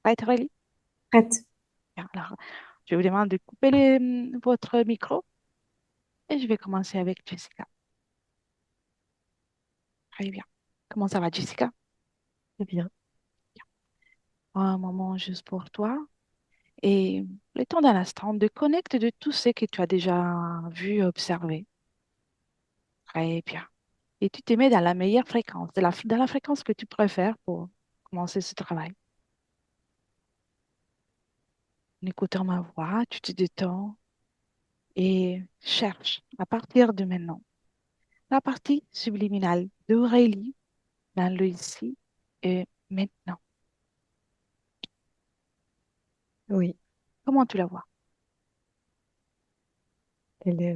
Right, Aurélie? Prête. Bien, alors, je vous demande de couper votre micro et je vais commencer avec Jessica. Très bien. Comment ça va, Jessica? Très bien. Un moment juste pour toi et le temps d'un instant de connecter de tout ce que tu as déjà vu, observé. Très bien. Et tu te mets dans la meilleure fréquence, dans la fréquence que tu préfères pour commencer ce travail. En écoutant ma voix, tu te détends et cherche à partir de maintenant la partie subliminale d'Aurélie dans le ici et maintenant. Oui. Comment tu la vois? Elle est,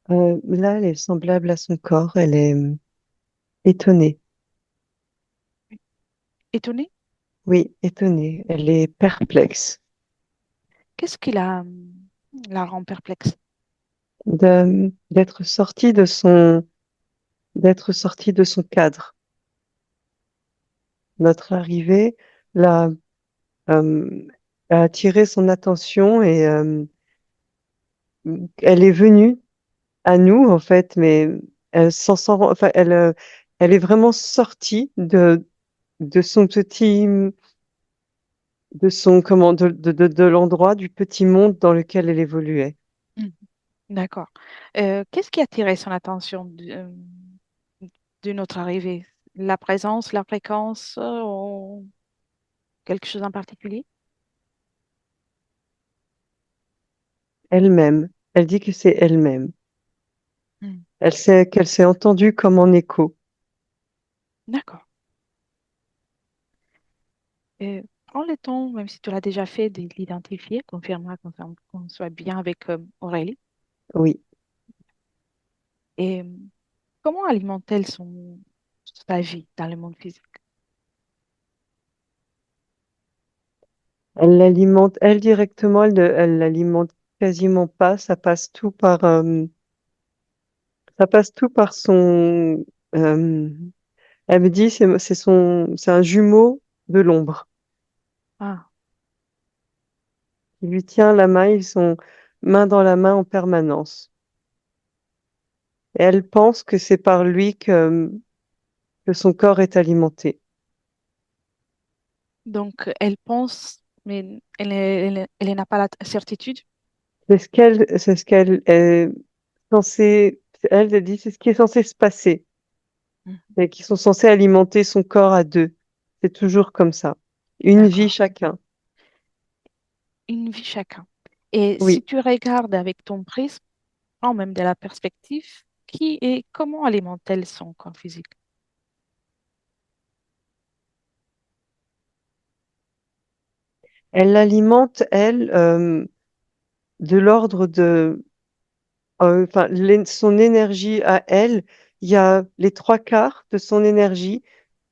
là, elle est semblable à son corps. Elle est étonnée. Étonnée? Oui, étonnée. Elle est perplexe Qu'est-ce qui la rend perplexe? d'être sortie de son cadre. Notre arrivée l'a, euh, a attiré son attention et elle est venue à nous, en fait, mais enfin, elle est vraiment sortie de son petit, de son, comment, de l'endroit, du petit monde dans lequel elle évoluait. Hmm, d'accord. Qu'est-ce qui a attiré son attention de notre arrivée? La présence, la fréquence, ou quelque chose en particulier? Elle-même. Elle dit que c'est elle-même. Hmm, Qu'elle s'est entendue comme en écho. d'accord. Prends le temps, même si tu l'as déjà fait, de l'identifier, confirme-moi qu'on soit bien avec Aurélie. Oui. Et comment alimente-t-elle sa vie dans le monde physique? Elle l'alimente, elle directement, elle l'alimente quasiment pas. Ça passe tout par son, euh, elle me dit, c'est un jumeau de l'ombre Ah, qui lui tient la main. Ils sont main dans la main en permanence. Et elle pense que c'est par lui que son corps est alimenté. donc elle pense, mais elle n'a pas la certitude. C'est ce qu'elle est censée, elle dit, c'est ce qui est censé se passer. Mhm. Et qui sont censés alimenter son corps à deux. C'est toujours comme ça. Une vie D'accord. chacun. Une vie chacun. Et si Oui. tu regardes avec ton prisme, en même de la perspective, qui et comment alimente-t-elle son corps physique? Elle l'alimente, elle, de l'ordre de, enfin, son énergie à elle. Il y a les trois quarts de son énergie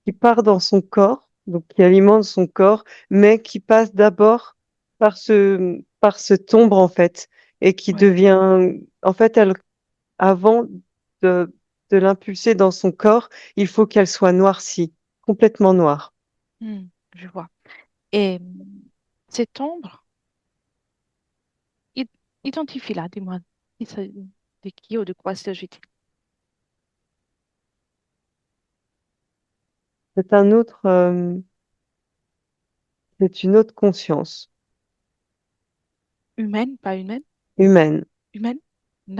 qui part dans son corps, donc qui alimente son corps, mais qui passe d'abord par ce tombre, en fait, et qui Oui. devient, en fait, avant de, de l'impulser dans son corps, il faut qu'elle soit noircie, complètement noire. Hmm, je vois. Et cette ombre, i- identifie-la, dis-moi, de qui ou de quoi s'agit-il? C'est un autre, c'est une autre conscience Humaine, pas humaine? humaine. Humaine?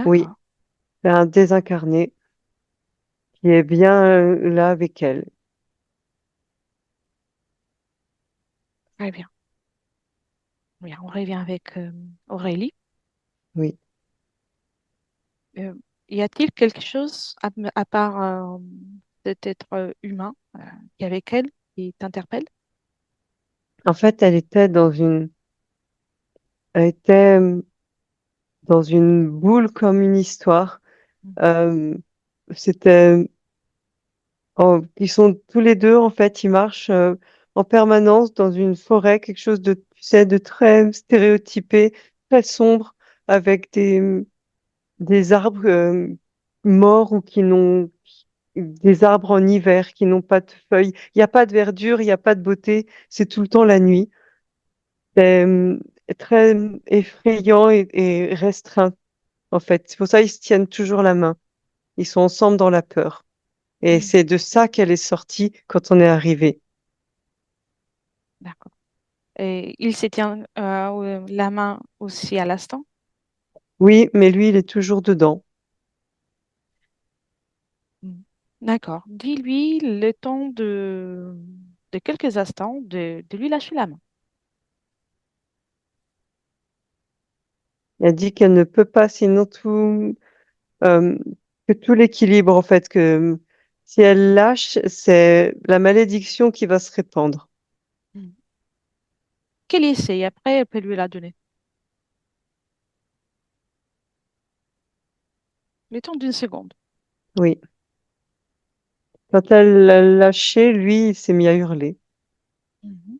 Oui, D'accord. c'est un désincarné qui est bien là avec elle. Très bien. Bien, on revient avec Aurélie. Oui. Euh, Y a-t-il quelque chose à part cet être humain qui est avec elle, qui t'interpelle? En fait, elle était dans une boule comme une histoire. Mm. Euh, c'était, ils sont tous les deux, en fait, ils marchent en permanence dans une forêt, quelque chose de, tu sais, de très stéréotypé, très sombre, avec des arbres morts ou qui n'ont des arbres en hiver qui n'ont pas de feuilles. Il n'y a pas de verdure, il n'y a pas de beauté, c'est tout le temps la nuit. C'est très effrayant et restreint, en fait. C'est pour ça qu'ils se tiennent toujours la main. Ils sont ensemble dans la peur. Et Hmm, c'est de ça qu'elle est sortie quand on est arrivé. d'accord. Et il se tient la main aussi à l'instant? Oui, mais lui, il est toujours dedans. Hmm. D'accord. Dis-lui le temps de quelques instants de lui lâcher la main. Elle dit qu'elle ne peut pas, sinon euh, que tout l'équilibre, en fait, que si elle lâche, c'est la malédiction qui va se répandre. Hmm. Qu'elle essaye, après elle peut lui la donner. Le temps d'une seconde. Oui. Quand elle l'a lâché, lui, il s'est mis à hurler. Mhm.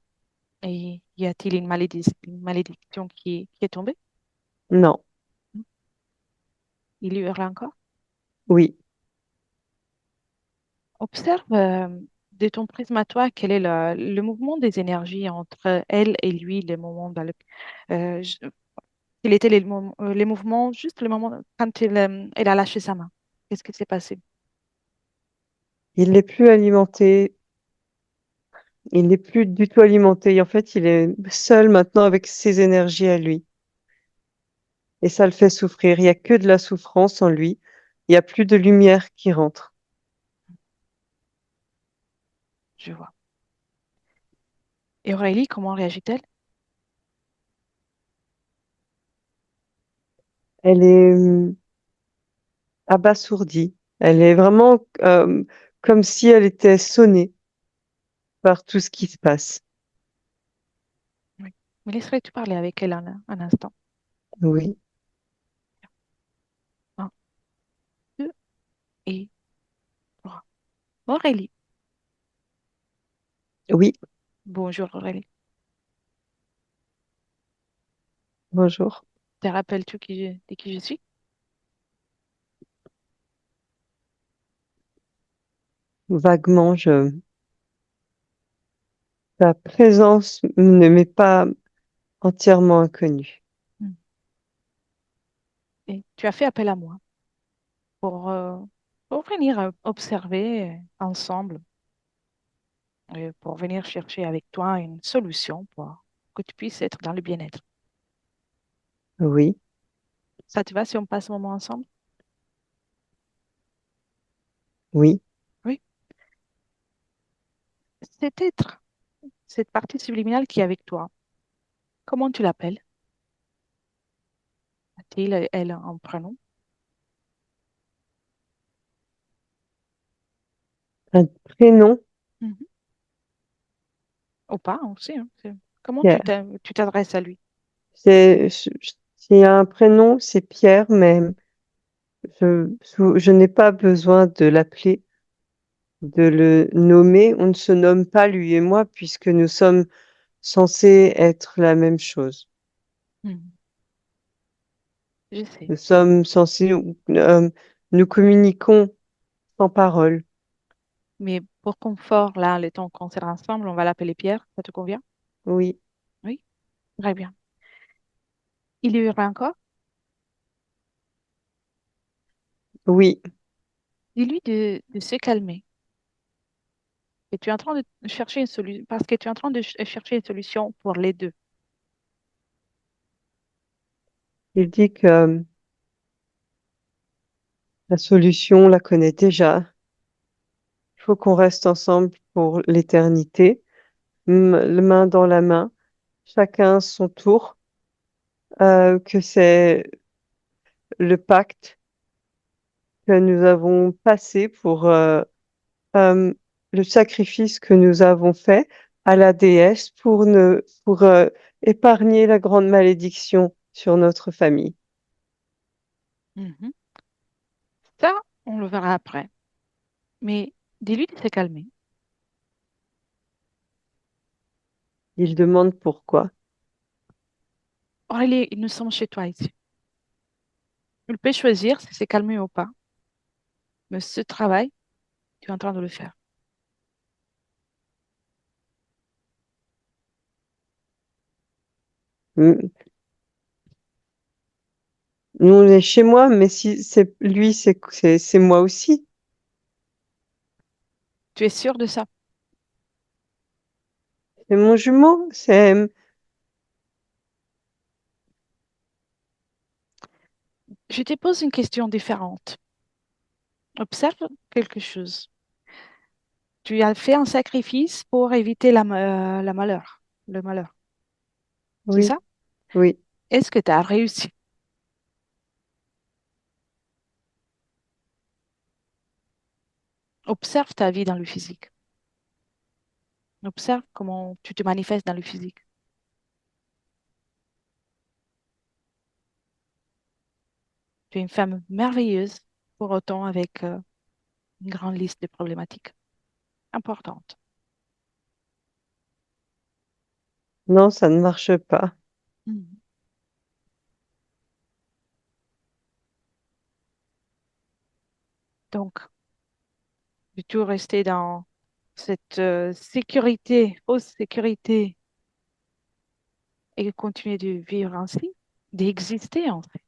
Et y a-t-il une malédiction qui est tombée? Non, Hmm. Il hurle encore. oui. Observe de ton prisme à toi quel est le mouvement des énergies entre elle et lui, les moments dans le, je- quels étaient les mouvements, juste le moment quand elle a lâché sa main. Qu'est-ce qui s'est passé? Il n'est plus alimenté. Il n'est plus du tout alimenté. En fait, il est seul maintenant avec ses énergies à lui. Et ça le fait souffrir. Il n'y a que de la souffrance en lui. Il n'y a plus de lumière qui rentre. Je vois. Et Aurélie, comment réagit-elle? Elle est abasourdie. Elle est vraiment comme si elle était sonnée par tout ce qui se passe. Oui. Me laisserais-tu parler avec elle un instant? Oui, Un, deux et trois. Aurélie. oui, Bonjour Aurélie. bonjour. Te rappelles-tu de qui je suis? Vaguement, ta présence ne m'est pas entièrement inconnue. Hmm. Et tu as fait appel à moi pour, euh, pour venir observer ensemble, pour venir chercher avec toi une solution pour que tu puisses être dans le bien-être. Oui, Ça te va si on passe un moment ensemble? oui, Oui. Cet être, cette partie subliminale qui est avec toi, comment tu l'appelles? A-t-il, elle, un prénom? un prénom, Mhm. Ou pas, on sait, hein, comment Pierre. tu t'adresses à lui? C'est, s'il y a un prénom, c'est Pierre, mais je n'ai pas besoin de l'appeler, de le nommer. On ne se nomme pas lui et moi puisque nous sommes censés être la même chose. Mhm. Je sais. Nous sommes censés, nous communiquons sans parole. Mais pour confort, là, le temps qu'on sera ensemble, on va l'appeler Pierre. Ça te convient? Oui, Oui, très bien. Il y aura encore? oui, Dis-lui de se calmer. Et tu es en train de chercher une solution, parce que tu es en train de chercher une solution pour les deux. il dit que la solution, on la connaît déjà. Il faut qu'on reste ensemble pour l'éternité, main dans la main, chacun son tour, que c'est le pacte que nous avons passé pour euh, le sacrifice que nous avons fait à la déesse pour épargner la grande malédiction sur notre famille. Mhm. Ça, on le verra après. Mais dis-lui de se calmer. Il demande pourquoi. Aurélie, nous sommes chez toi ici. Il peut choisir si c'est calmer ou pas. Mais ce travail, Tu es en train de le faire. Mm. Nous, on est chez moi, mais si c'est lui, c'est moi aussi. Tu es sûr de ça? C'est mon jumeau. Je te pose une question différente. Observe quelque chose. Tu as fait un sacrifice pour éviter la malheur, le malheur. C'est Oui, ça? oui. Est-ce que tu as réussi? Observe ta vie dans le physique. Observe comment tu te manifestes dans le physique. Tu es une femme merveilleuse, pour autant avec une grande liste de problématiques importantes. Non, ça ne marche pas. Mhm. Donc, de tout rester dans cette sécurité, fausse sécurité, et continuer de vivre ainsi, d'exister en fait.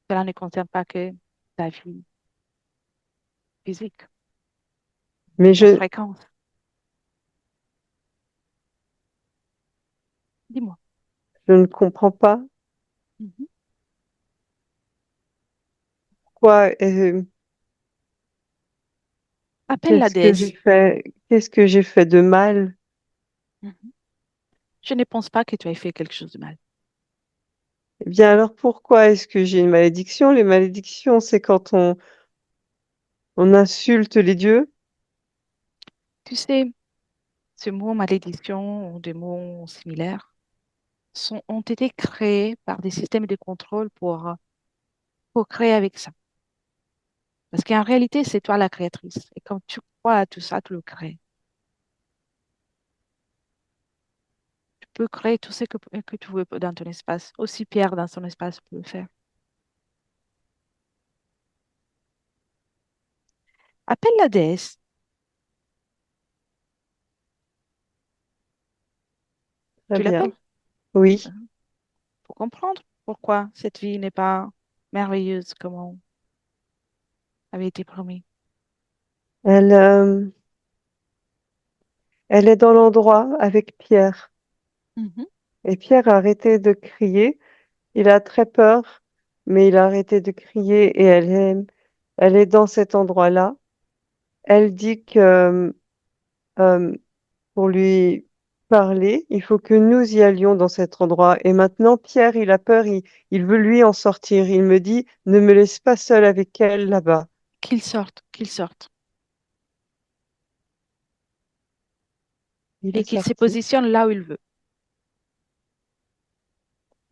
Cela ne concerne pas que ta vie physique, Mais ton fréquence. Dis-moi. je ne comprends pas Mhm. quoi, Appelle la déesse. qu'est-ce que j'ai fait de mal. Mhm. Je ne pense pas que tu aies fait quelque chose de mal. Eh bien, alors pourquoi est-ce que j'ai une malédiction? Les malédictions, c'est quand on insulte les dieux. Tu sais, ce mot malédiction ou des mots similaires ont été créés par des systèmes de contrôle pour créer avec ça. Parce qu'en réalité, c'est toi la créatrice. Et quand tu crois à tout ça, tu le crées. Tu peux créer tout ce que tu veux dans ton espace. Aussi Pierre dans son espace peut le faire. Appelle la déesse. Très Tu bien. l'appelles Oui. pour comprendre pourquoi cette vie n'est pas merveilleuse comme on avait été promis. Elle, elle est dans l'endroit avec Pierre. Mhm. Et Pierre a arrêté de crier. Il a très peur, mais il a arrêté de crier et elle est dans cet endroit-là. Elle dit que euh, pour lui parler, il faut que nous y allions dans cet endroit. Et maintenant, Pierre, il a peur, il veut lui en sortir. Il me dit, ne me laisse pas seule avec elle là-bas. Qu'il sorte, qu'il sorte. Il est Et qu'il se sorti. positionne là où il veut.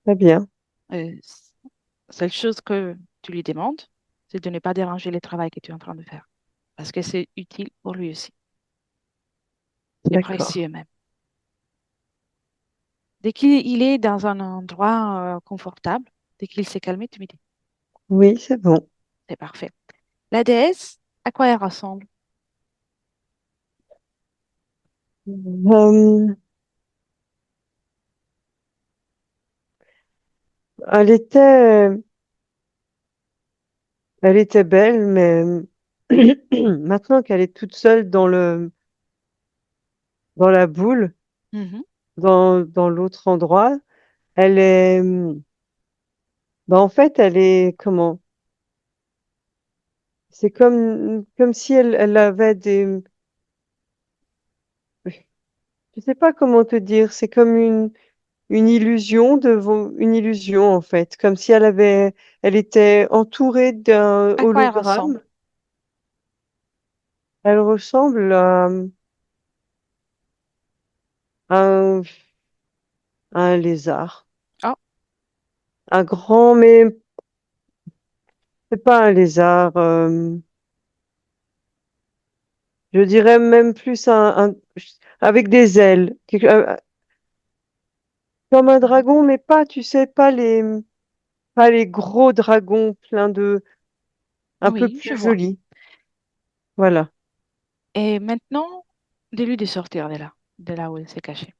Très bien. Euh, Seule chose que tu lui demandes, c'est de ne pas déranger le travail que tu es en train de faire. Parce que c'est utile pour lui aussi. C'est D'accord. précieux même. Dès qu'il est dans un endroit confortable, dès qu'il s'est calmé, tu me dis, Oui, c'est bon. c'est parfait. La déesse, à quoi elle ressemble? Euh, elle était, elle était belle, mais maintenant qu'elle est toute seule dans la boule, Mhm. dans l'autre endroit, elle est, bah en fait, elle est, comment? C'est comme si elle avait je sais pas comment te dire, c'est comme une illusion une illusion, en fait, comme si elle était entourée d'un À quoi elle ressemble? hologramme. Elle ressemble à un lézard. Oh, Un grand, mais c'est pas un lézard. Je dirais même plus avec des ailes. Comme un mhm. dragon, mais pas, tu sais, pas les gros dragons pleins de, un peu Oui, je plus vois. jolis. Voilà. Et maintenant, dis-lui de sortir de là où elle s'est cachée.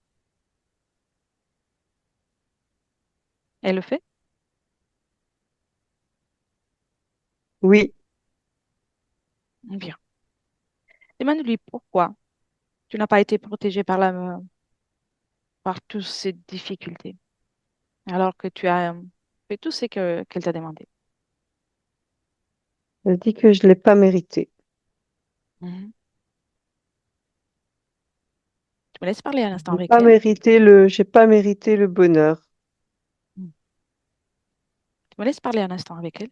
Elle le fait? Oui. Bien. Demande-lui pourquoi tu n'as pas été protégée par toutes ces difficultés, alors que tu as fait tout ce qu'elle t'a demandé. Elle dit que je l'ai pas mérité. Mhm. Tu me laisses parler un instant avec Pas elle? mérité j'ai pas mérité le bonheur. Mhm. Tu me laisses parler un instant avec elle?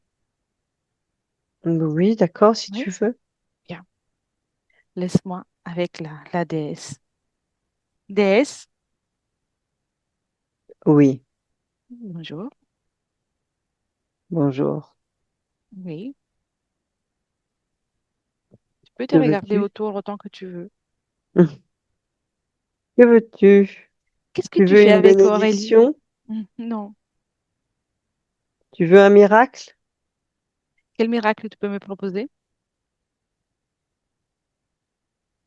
Oui, d'accord, si Oui? tu veux. Bien. Laisse-moi avec la déesse. Déesse, Oui, bonjour. bonjour. Oui. Tu peux te Que regarder veux-tu? autour autant que tu veux. Que veux-tu? Qu'est-ce que Tu tu veux fais une avec Aurélie? bénédiction? Non. Tu veux un miracle? Quel miracle tu peux me proposer?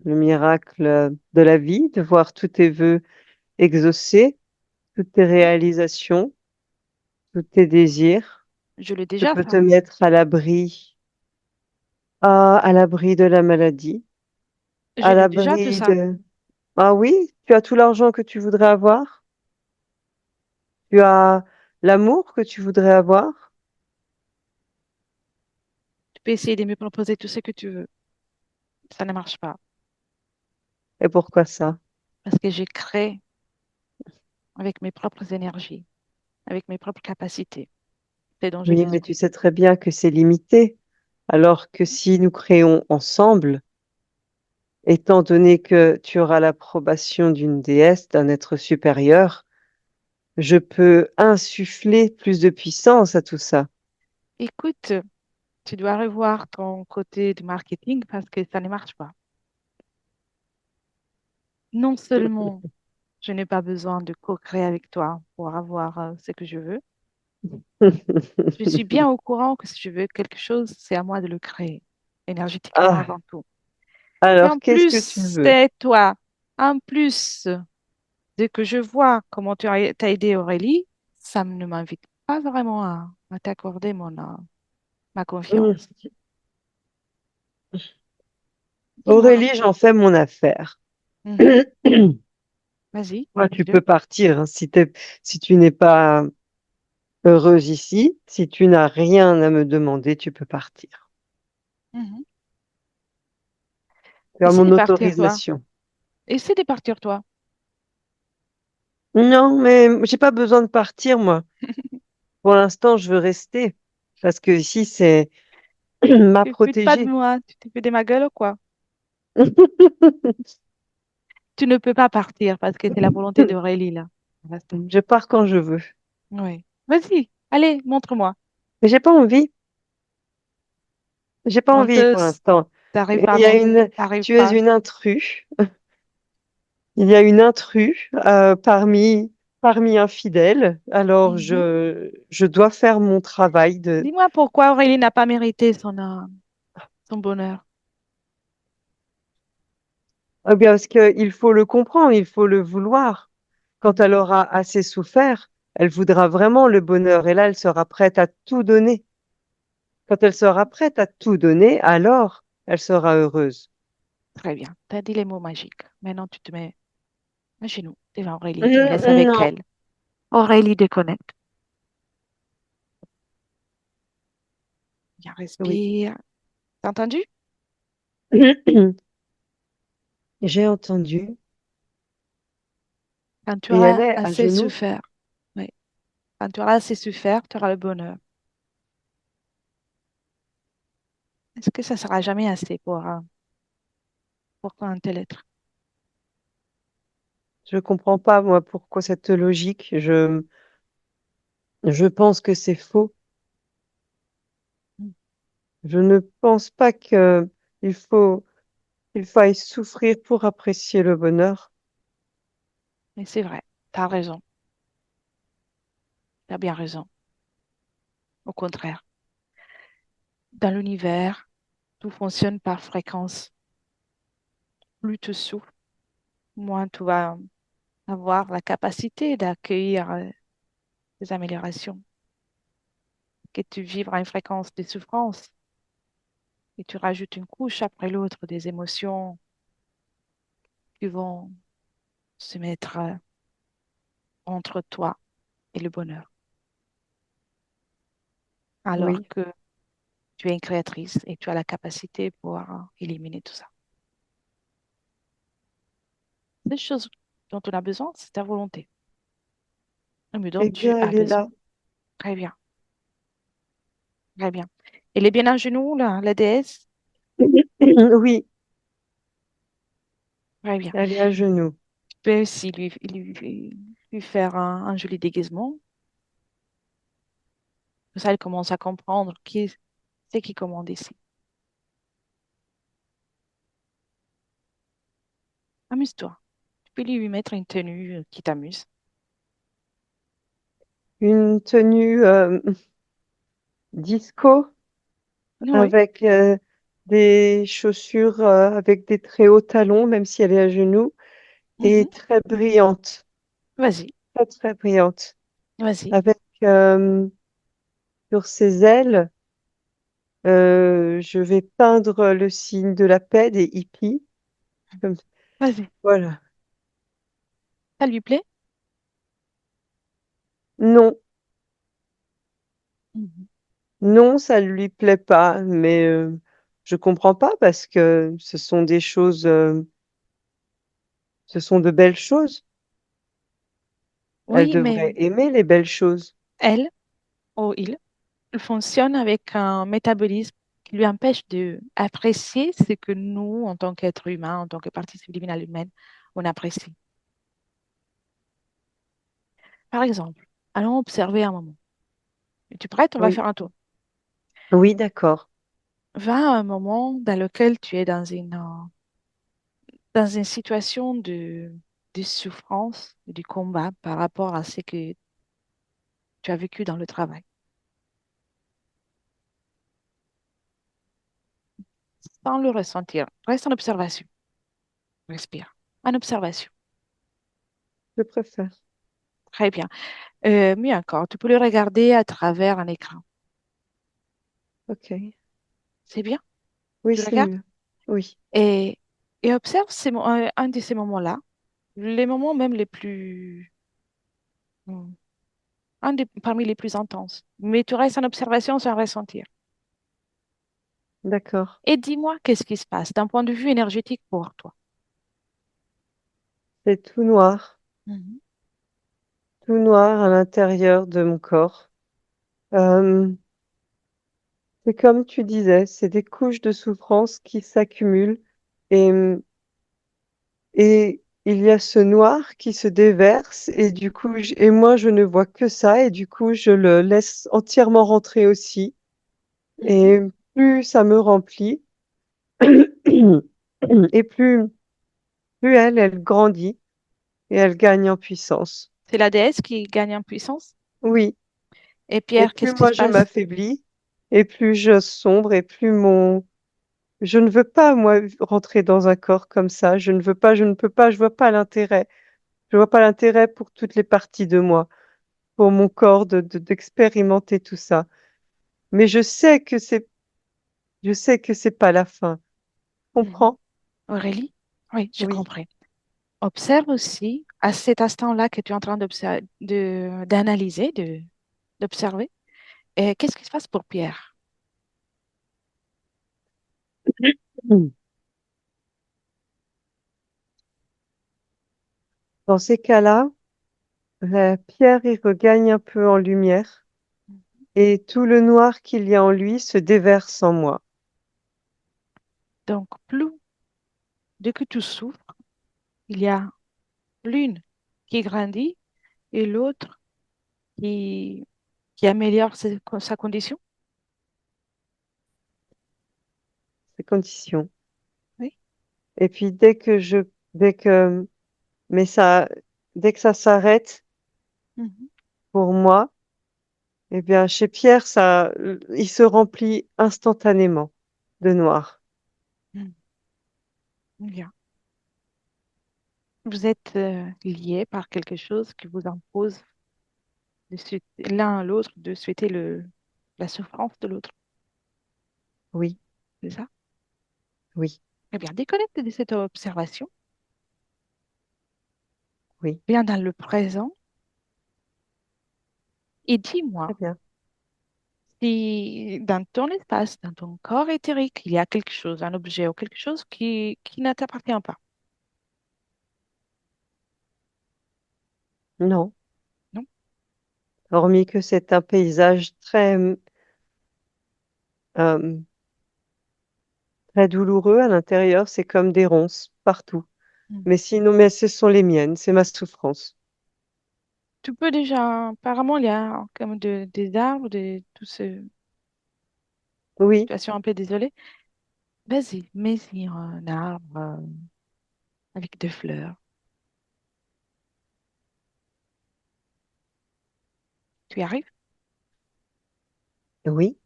Le miracle de la vie, de voir tous tes vœux exaucés, toutes tes réalisations, tous tes désirs. Je l'ai Je déjà, peux te ça. mettre à l'abri de la maladie, Je à l'ai déjà tout l'abri ça. de... Ah oui, tu as tout l'argent que tu voudrais avoir? Tu as l'amour que tu voudrais avoir? Tu peux essayer de me proposer tout ce que tu veux. Ça ne marche pas. Et pourquoi ça? Parce que j'ai créé avec mes propres énergies, avec mes propres capacités. C'est dont j'ai Oui, mais besoin. tu sais très bien que c'est limité. Alors que si nous créons ensemble, étant donné que tu auras l'approbation d'une déesse, d'un être supérieur, je peux insuffler plus de puissance à tout ça. Écoute, tu dois revoir ton côté de marketing parce que ça ne marche pas. Non seulement je n'ai pas besoin de co-créer avec toi pour avoir ce que je veux, je suis bien au courant que si je veux quelque chose, c'est à moi de le créer, énergétiquement Ah, avant tout. Et en alors qu'est-ce que tu plus, veux? c'est toi. En plus de que je vois comment t'as aidé Aurélie, ça ne m'invite pas vraiment à t'accorder ma Hum, confiance. Dis-moi. Aurélie, j'en fais mon affaire. Mhm. Vas-y, Moi, tu dis-le. peux partir hein, si tu n'es pas heureuse ici, si tu n'as rien à me demander, tu peux partir. Mhm. Tu as Essaie de mon partir, toi. autorisation. Essaie de partir, toi. Non, mais j'ai pas besoin de partir, moi. Pour l'instant, je veux rester parce que ici, c'est ma Tu ne pas de protégée. moi. Tu te fais de ma gueule ou quoi? Tu ne peux pas partir parce que c'est la volonté d'Aurélie, là. Pour l'instant. Je pars quand je veux. Oui. Vas-y, allez, montre-moi. Mais j'ai pas envie. J'ai pas envie pour Menteuse, l'instant. t'arrives Il pas, y a non. une, T'arrives tu es pas. une intruse. Il y a une intruse parmi infidèles. Alors Mhm. je dois faire mon travail Dis-moi pourquoi Aurélie n'a pas mérité son bonheur. Ah bien, parce qu'il faut le comprendre, il faut le vouloir. Quand elle Mhm. aura assez souffert, elle voudra vraiment le bonheur et là, elle sera prête à tout donner. Quand elle sera prête à tout donner, alors elle sera heureuse. Très bien. Tu as dit les mots magiques. Maintenant, tu te mets à genoux devant Aurélie. Tu me laisses avec Non, elle. Aurélie déconnecte. Bien, oui. respire. T'as entendu? J'ai entendu Quand tu et elle auras est à assez genoux. souffert. Oui. Quand tu auras assez souffert, tu auras le bonheur. Est-ce que ça sera jamais assez pour un tel être? Je comprends pas, moi, pourquoi cette logique. Je pense que c'est faux. Mm. Je ne pense pas que il faille souffrir pour apprécier le bonheur. Mais c'est vrai. Tu as raison. Tu as bien raison. Au contraire. Dans l'univers, Tout fonctionne par fréquence. Plus tu souffres, moins tu vas avoir la capacité d'accueillir des améliorations. Que tu vibres à une fréquence de souffrance et tu rajoutes une couche après l'autre des émotions qui vont se mettre entre toi et le bonheur. Alors Oui, que tu es une créatrice et tu as la capacité pour éliminer tout ça. Les choses dont on a besoin, c'est ta volonté. Mais dont eh tu bien, as elle est besoin. là. Très bien, très bien. Elle est bien à genoux, là, la déesse? Oui, Très bien. elle est à genoux. Tu peux aussi lui faire un joli déguisement. Comme ça, elle commence à comprendre qui c'est qui commande ici. Amuse-toi. Tu peux lui mettre une tenue qui t'amuse. Une tenue disco Oui. avec des chaussures avec des très hauts talons, même si elle est à genoux, et Mhm. très brillante, Vas-y, très très brillante, vas-y, avec sur ses ailes, je vais peindre le signe de la paix des hippies. Comme, vas-y. voilà. Ça lui plaît? Non, Mhm. non, ça lui plaît pas, mais je comprends pas parce que ce sont des choses, ce sont de belles choses. Elle Oui, mais devrait aimer les belles choses. elle, ou il fonctionne avec un métabolisme qui lui empêche de apprécier ce que nous, en tant qu'être humain, en tant que partie subliminale humaine, on apprécie. Par exemple, allons observer un moment. Es-tu prête? On va Oui, faire un tour. oui, d'accord. Va à un moment dans lequel tu es dans une situation de souffrance, de combat par rapport à ce que tu as vécu dans le travail. Sans le ressentir. Reste en observation. Respire. En observation. Je préfère. Très bien. Mieux encore, tu peux le regarder à travers un écran. Ok. C'est bien? Oui, Tu c'est regardes mieux. Oui, et, et observe un de ces moments-là, les moments même les plus, hmm, parmi les plus intenses. Mais tu restes en observation sans ressentir. d'accord. Et dis-moi, qu'est-ce qui se passe d'un point de vue énergétique pour toi? C'est Mhm, tout noir à l'intérieur de mon corps. Euh, c'est comme tu disais, c'est des couches de souffrance qui s'accumulent et, et il y a ce noir qui se déverse et du coup, et moi je ne vois que ça et du coup je le laisse entièrement rentrer aussi mhm. et plus ça me remplit et plus elle grandit et elle gagne en puissance. C'est la déesse qui gagne en puissance. Oui. Et Et Pierre, plus qu'est-ce qui moi se je passe? m'affaiblis, et plus je sombre, et plus mon... Je ne veux pas, moi, rentrer dans un corps comme ça. Je ne veux pas, je ne peux pas, je vois pas l'intérêt. Je vois pas l'intérêt pour toutes les parties de moi, pour mon corps d'expérimenter tout ça. Mais je sais que c'est pas la fin. Mhm. Comprends? Aurélie? Oui, j'ai Oui. compris. Observe aussi à cet instant-là que tu es en train d'analyser, d'observer. Et qu'est-ce qui se passe pour Pierre? Mm. Dans ces cas-là, la pierre, il regagne un peu en lumière, et tout le noir qu'il y a en lui se déverse en moi. Donc, plus dès que tu souffres, il y a l'une qui grandit et l'autre qui, qui améliore sa condition. Ces conditions. Oui. Et puis dès que, mais ça, dès que ça s'arrête Mhm. pour moi, eh bien, chez Pierre, il se remplit instantanément. de noir. Hmm. Bien. Vous êtes liés par quelque chose qui vous impose l'un à l'autre de souhaiter la souffrance de l'autre. Oui, C'est ça? oui, Eh bien, déconnecte de cette observation. oui. Viens dans le présent et dis-moi Très bien. si dans ton espace, dans ton corps éthérique, il y a quelque chose, un objet ou quelque chose qui ne t'appartient pas. Non, Non? hormis que c'est un paysage euh, très douloureux à l'intérieur, c'est comme des ronces partout. Hmm. Mais sinon, mais ce sont les miennes, c'est ma souffrance. Tu peux déjà, apparemment, il y a comme des arbres, toutes ces Oui, situations un peu désolées. Vas-y, mets-y un arbre avec des fleurs. Tu y arrives? oui,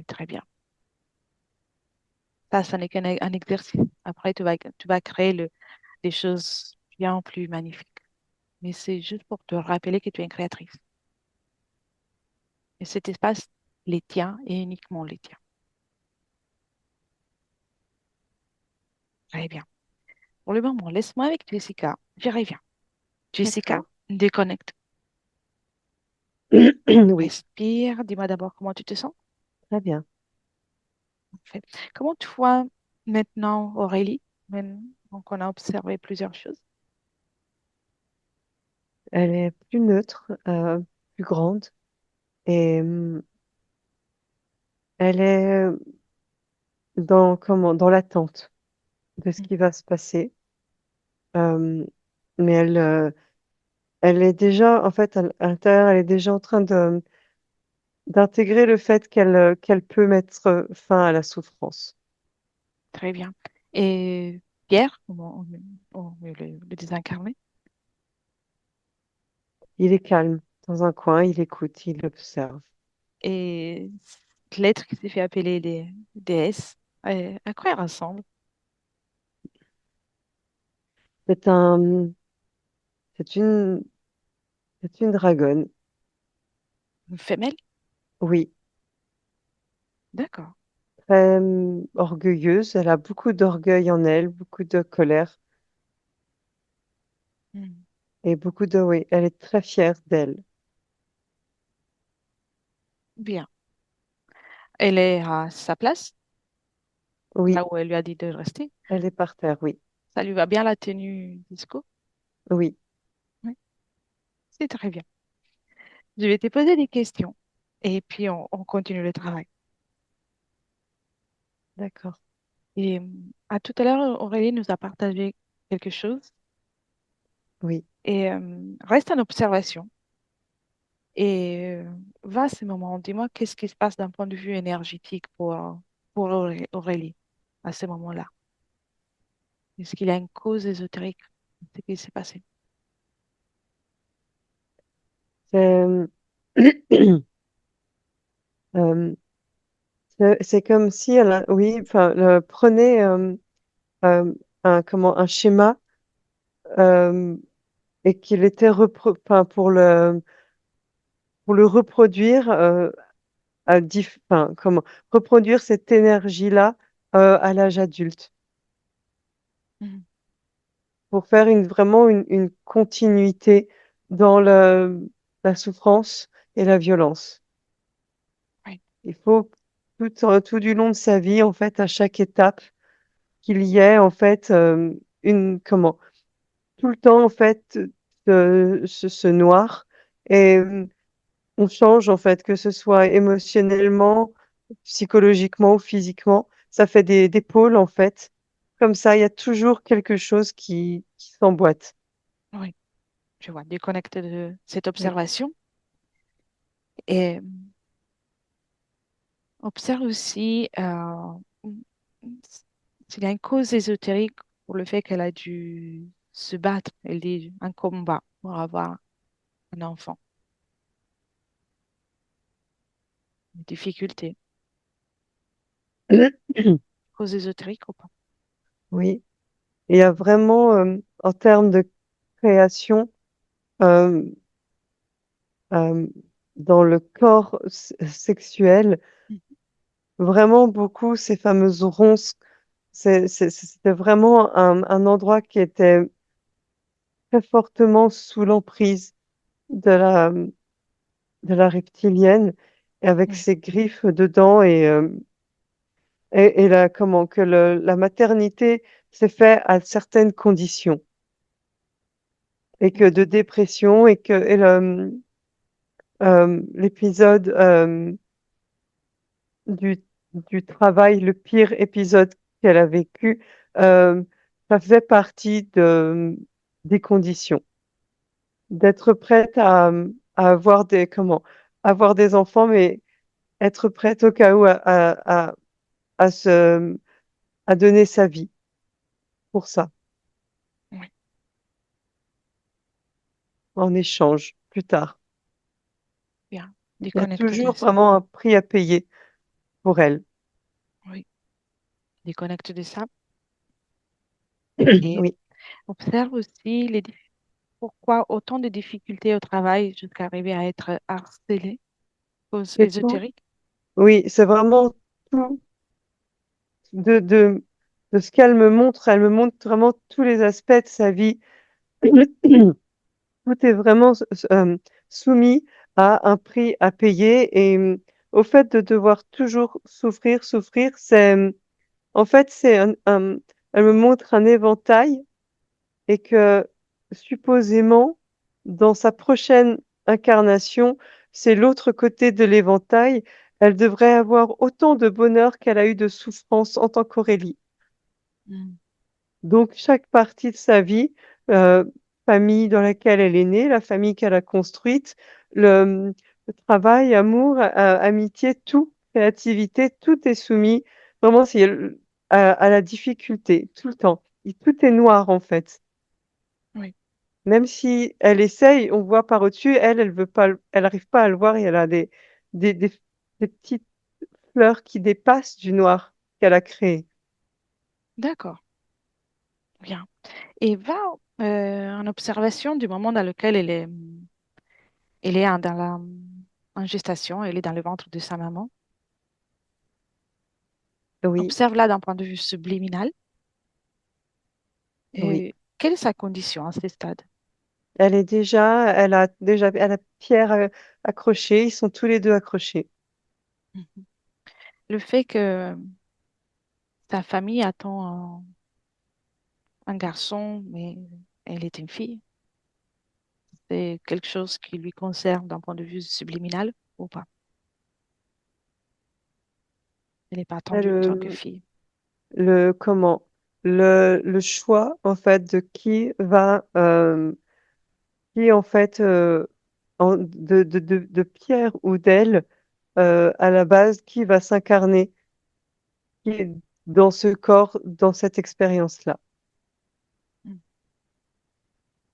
Très bien. Ça n'est qu'un exercice. Après, tu vas créer des choses bien plus magnifiques. Mais c'est juste pour te rappeler que tu es une créatrice. Et cet espace, les tiens et uniquement les tiens. Très bien. Pour le moment, laisse-moi avec Jessica. Je reviens. Jessica, d'accord. déconnecte. Oui, Respire. Dis-moi d'abord comment tu te sens. très bien. Parfait. Comment tu vois maintenant Aurélie? Donc, on a observé plusieurs choses. Elle est plus neutre, plus grande et elle est dans l'attente de ce Mm. qui va se passer. Euh, mais elle est déjà, en fait, à l'intérieur, elle est déjà en train d'intégrer le fait qu'elle peut mettre fin à la souffrance. Très bien. Et Pierre, le désincarné, Il est calme dans un coin, il écoute, il observe. et l'être qui s'est fait appeler les déesses, à quoi elles ressemblent? C'est un, c'est une, c'est une dragonne. Une femelle? Oui, D'accord. très orgueilleuse. Elle a beaucoup d'orgueil en elle, beaucoup de colère Mm. et beaucoup de, oui, elle est très fière d'elle. Bien. Elle est à sa place, Oui, là où elle lui a dit de rester. elle est par terre, oui, Ça lui va bien la tenue disco? oui, Oui, c'est très bien. Je vais te poser des questions et puis on continue le travail. d'accord, Et à tout à l'heure, Aurélie nous a partagé quelque chose oui. et reste en observation. Et va à ce moment, dis-moi qu'est-ce qui se passe d'un point de vue énergétique pour Aurélie à ce moment-là. Est-ce qu'il y a une cause ésotérique de ce qui s'est passé? C'est euh, c'est comme si elle, oui, enfin, prenait euh, un schéma euh, et qu'il était enfin, pour le reproduire enfin, comment reproduire cette énergie-là à l'âge adulte Mhm. pour faire vraiment une continuité dans la souffrance et la violence. Oui, Il faut tout du long de sa vie, en fait, à chaque étape, qu'il y ait en fait tout le temps en fait ce noir et on change en fait, que ce soit émotionnellement, psychologiquement ou physiquement. Ça fait des pôles en fait. Comme ça, il y a toujours quelque chose qui s'emboîte. oui, je vois, déconnecté de cette Oui. observation. Et observe aussi s'il y a une cause ésotérique pour le fait qu'elle a dû se battre, elle dit un combat pour avoir un enfant, une difficulté. Aux ésotériques ou pas? Oui, il y a vraiment, en termes de création, euh, euh, dans le corps sexuel, Mhm. vraiment beaucoup ces fameuses ronces. C'était vraiment un endroit qui était très fortement sous l'emprise de la reptilienne, et avec Oui. ses griffes dedans, et comment que la maternité s'est fait à certaines conditions, et que de dépression, et que l'épisode du, du travail, le pire épisode qu'elle a vécu, euh, ça faisait partie des conditions. D'être prête à avoir avoir des enfants, mais être prête au cas où à se, à donner sa vie pour ça, Oui, en échange, plus tard. bien. Il y a Déconnecte de toujours ça. vraiment un prix à payer pour elle. Oui, déconnecte de ça. Et Oui. observe aussi pourquoi autant de difficultés au travail jusqu'à arriver à être harcelé, cause Question? ésotérique. Oui, c'est vraiment tout de, de, de ce qu'elle me montre. Elle me montre vraiment tous les aspects de sa vie. Tout est vraiment soumis à un prix à payer, et au fait de devoir toujours souffrir, souffrir, en fait, elle me montre un éventail, et que supposément, dans sa prochaine incarnation, c'est l'autre côté de l'éventail. Elle devrait avoir autant de bonheur qu'elle a eu de souffrance en tant qu'Aurélie. Mm. Donc, chaque partie de sa vie, euh, famille dans laquelle elle est née, la famille qu'elle a construite, le travail, amour, amitié, tout, créativité, tout est soumis vraiment à la difficulté, tout le temps. Et tout est noir, en fait. Oui, Même si elle essaye, on voit par au-dessus, elle veut pas, elle n'arrive pas à le voir, et elle a des, des, des petites fleurs qui dépassent du noir qu'elle a créé. d'accord. Bien. Et va en observation du moment dans lequel elle est en gestation, elle est dans le ventre de sa maman. Oui, Observe-la d'un point de vue subliminal. oui. Et quelle est sa condition à ce stade? Elle a Pierre accroché, ils sont tous les deux accrochés. Mhm. Le fait que sa famille attend un garçon, mais elle est une fille, c'est quelque chose qui lui concerne d'un point de vue subliminal ou pas? Elle n'est pas Et attendue en tant que fille. comment, le choix, en fait, de qui, en fait, de Pierre ou d'elle, à la base, qui va s'incarner, qui est dans ce corps, dans cette expérience-là. Mm.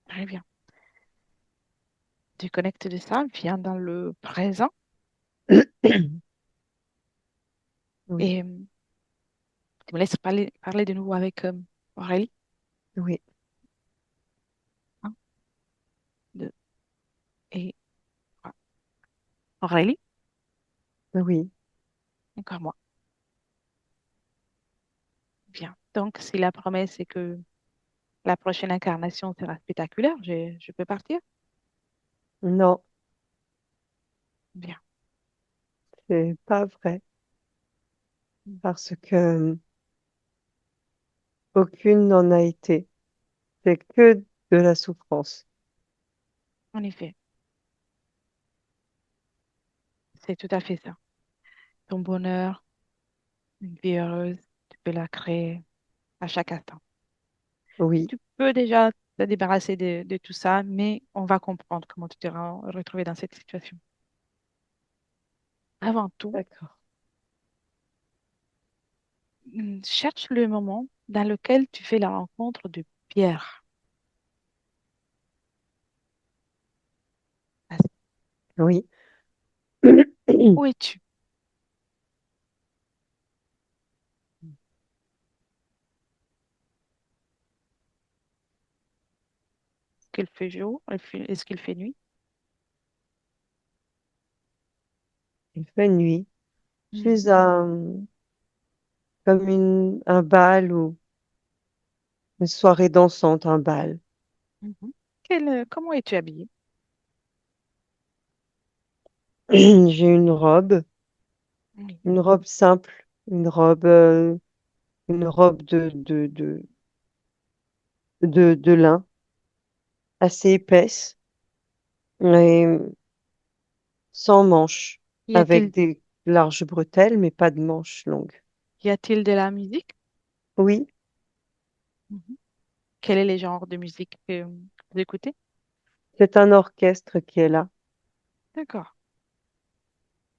Très bien. Déconnecte de ça, viens dans le présent Oui, et tu me laisses parler de nouveau avec Aurélie. oui, Un, deux, et trois. Aurélie, oui. encore moi. Bien. Donc, si la promesse est que la prochaine incarnation sera spectaculaire, je peux partir? Non, Bien. c'est pas vrai, Mm. parce que aucune n'en a été. C'est que de la souffrance. En effet, c'est tout à fait ça. Ton bonheur, une vie heureuse, tu peux la créer à chaque instant. Oui, Tu peux déjà te débarrasser de tout ça, mais on va comprendre comment tu t'es retrouvé dans cette situation. Avant tout, d'accord. cherche le moment dans lequel tu fais la rencontre de Pierre. Ah, Oui. où es-tu? qu'il fait jour? Est-ce qu'il fait nuit? Il fait nuit. Je suis Mhm, à comme un bal ou une soirée dansante, un bal. mhm. Comment es-tu habillée? J'ai Oui. une robe simple, une robe de lin assez épaisse et sans manches, Y avec a-t-il, des larges bretelles, mais pas de manches longues. y a-t-il de la musique? Oui, Mhm. Quel est le genre de musique que vous écoutez? c'est un orchestre qui est là. D'accord.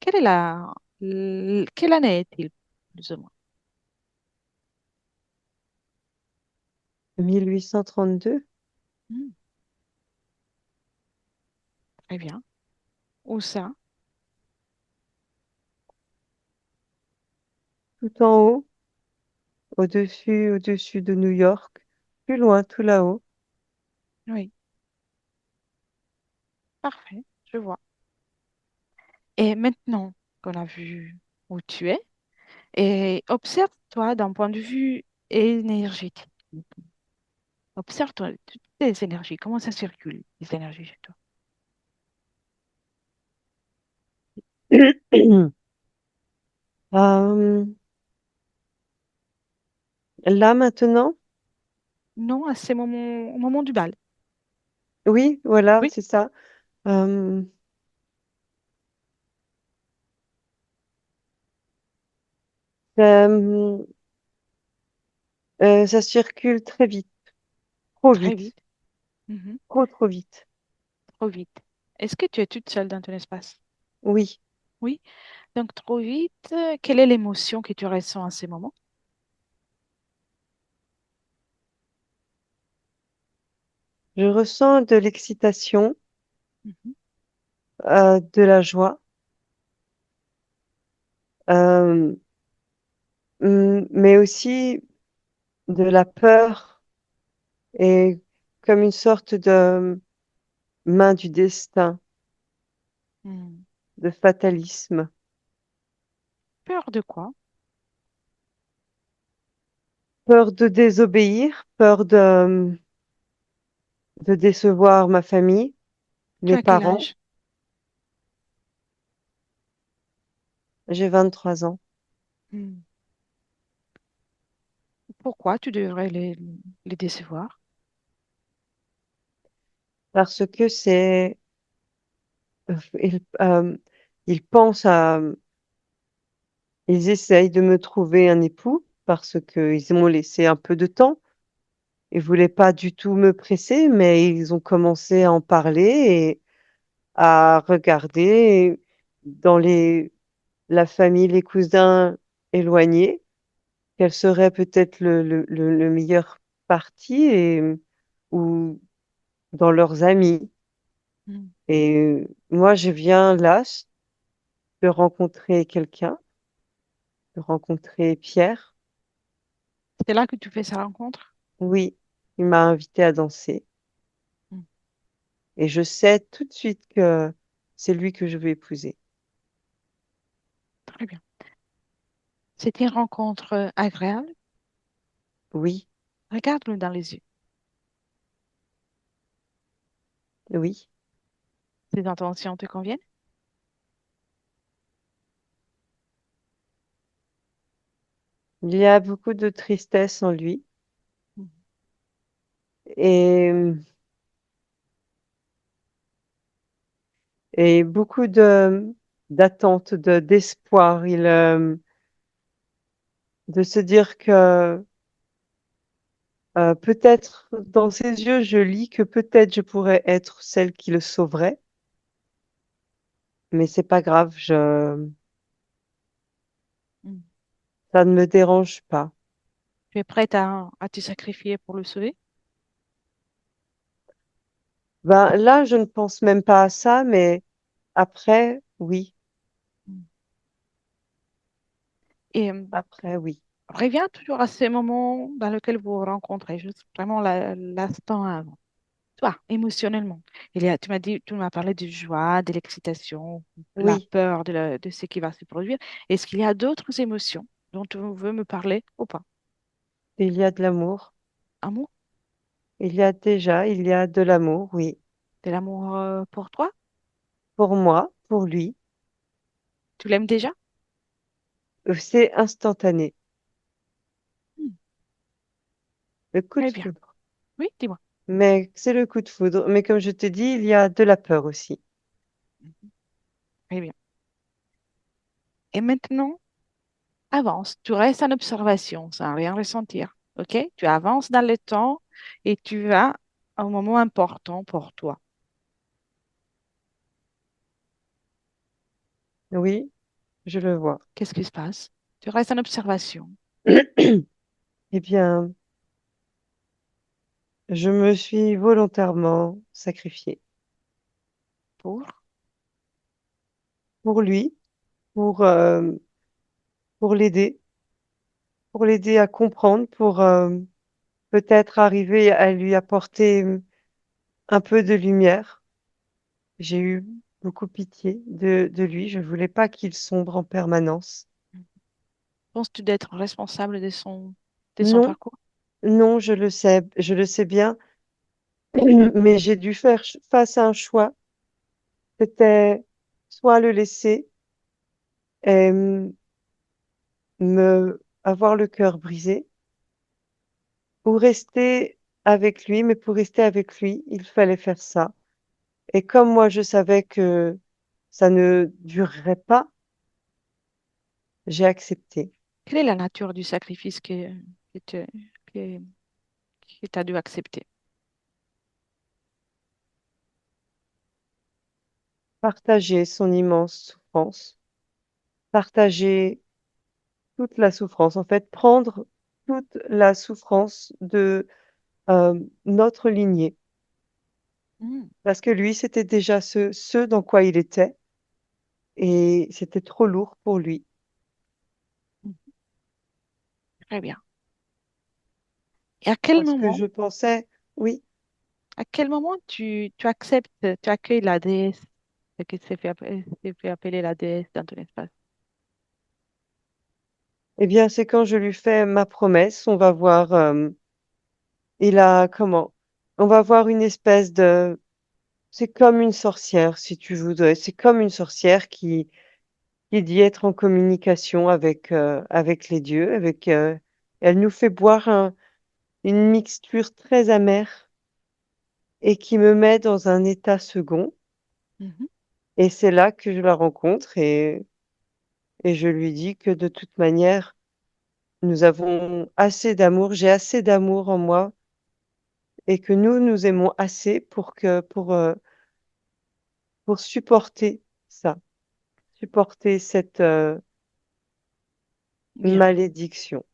Quelle année est-il, plus ou moins? 1832, Hmm, très bien. Où ça? tout en haut, au-dessus de New York, plus loin, tout là-haut. Oui, parfait, je vois. Et maintenant qu'on a vu où tu es, et observe-toi d'un point de vue énergétique. Observe-toi toutes les énergies, comment ça circule, les énergies chez toi. Euh, là maintenant, Non, à ces moments, au moment du bal. oui, voilà, Oui, c'est ça. Euh, euh, ça circule très vite, trop très vite, vite. Mhm, trop vite. trop vite. Est-ce que tu es toute seule dans ton espace? Oui, Oui. Donc, trop vite, quelle est l'émotion que tu ressens à ces moments? je ressens de l'excitation, Mhm, de la joie, euh, mais aussi de la peur et comme une sorte de main du destin, hmm. de fatalisme. Peur de quoi? Peur de désobéir, peur de décevoir ma famille, Tu mes as quel parents. âge? J'ai 23 ans. Hmm. Pourquoi tu devrais les décevoir? Parce que ils, ils pensent ils essayent de me trouver un époux parce qu'ils m'ont laissé un peu de temps. Ils voulaient pas du tout me presser, mais ils ont commencé à en parler et à regarder dans la famille, les cousins éloignés, quel serait peut-être le meilleur parti ou dans leurs amis. Hmm. Et moi, je viens là de rencontrer quelqu'un, de rencontrer Pierre. C'est là que tu fais sa rencontre? Oui, il m'a invité à danser. Hmm. Et je sais tout de suite que c'est lui que je vais épouser. Très bien. C'était une rencontre agréable. Oui, Regarde-le dans les yeux. oui. Tes intentions te conviennent? Il y a beaucoup de tristesse en lui Hmm. et, et beaucoup d'attente, d'espoir. De se dire que peut-être dans ses yeux, je lis que peut-être je pourrais être celle qui le sauverait, mais c'est pas grave, Hmm. ça ne me dérange pas. Tu es prête à te sacrifier pour le sauver? Ben là, je ne pense même pas à ça, mais après, oui, Hmm. Et après, oui. reviens toujours à ces moments dans lesquels vous vous rencontrez, juste vraiment l'instant avant. toi, émotionnellement. Tu m'as dit, tu m'as parlé de joie, de l'excitation, la Oui, peur de ce qui va se produire. Est-ce qu'il y a d'autres émotions dont tu veux me parler ou pas? il y a de l'amour. Amour? Il y a de l'amour, oui. De l'amour pour toi? Pour moi, pour lui. Tu l'aimes déjà? C'est instantané. Hmm, Le coup de très bien. foudre. Oui, dis-moi. Mais c'est le coup de foudre. Mais comme je te dis, il y a de la peur aussi. Mhm, très bien. Et maintenant, avance. Tu restes en observation sans rien ressentir. OK? Tu avances dans le temps et tu vas à un moment important pour toi. Oui, je le vois. Qu'est-ce qui se passe? Tu restes en observation Eh bien, je me suis volontairement sacrifiée pour. pour lui, pour, euh, pour l'aider, pour l'aider à comprendre, pour peut-être arriver à lui apporter un peu de lumière. J'ai eu beaucoup pitié de lui. Je voulais pas qu'il sombre en permanence. Penses-tu d'être responsable de son Non, parcours? non, je le sais bien, mais j'ai dû faire face à un choix. C'était soit le laisser et me avoir le cœur brisé, ou rester avec lui, mais pour rester avec lui, il fallait faire ça. Et comme moi, je savais que ça ne durerait pas, j'ai accepté. Quelle est la nature du sacrifice que, te- que, que tu as dû accepter? Partager son immense souffrance, partager toute la souffrance, en fait, prendre toute la souffrance de notre lignée. Hmm, Parce que lui, c'était déjà ce dans quoi il était, et c'était trop lourd pour lui. hmm, très bien. Et Parce que je pensais, oui, à quel moment tu acceptes, tu accueilles la déesse, ce qui s'est fait appeler la déesse dans ton espace? eh bien, c'est quand je lui fais ma promesse, on va voir, il a, comment, on va voir une espèce de, c'est comme une sorcière, si tu voudrais, c'est comme une sorcière qui dit être en communication avec les dieux, elle nous fait boire une mixture très amère et qui me met dans un état second. Mhm, Et c'est là que je la rencontre et je lui dis que de toute manière, nous avons assez d'amour, j'ai assez d'amour en moi et que nous aimons assez pour supporter ça, supporter cette bien. malédiction.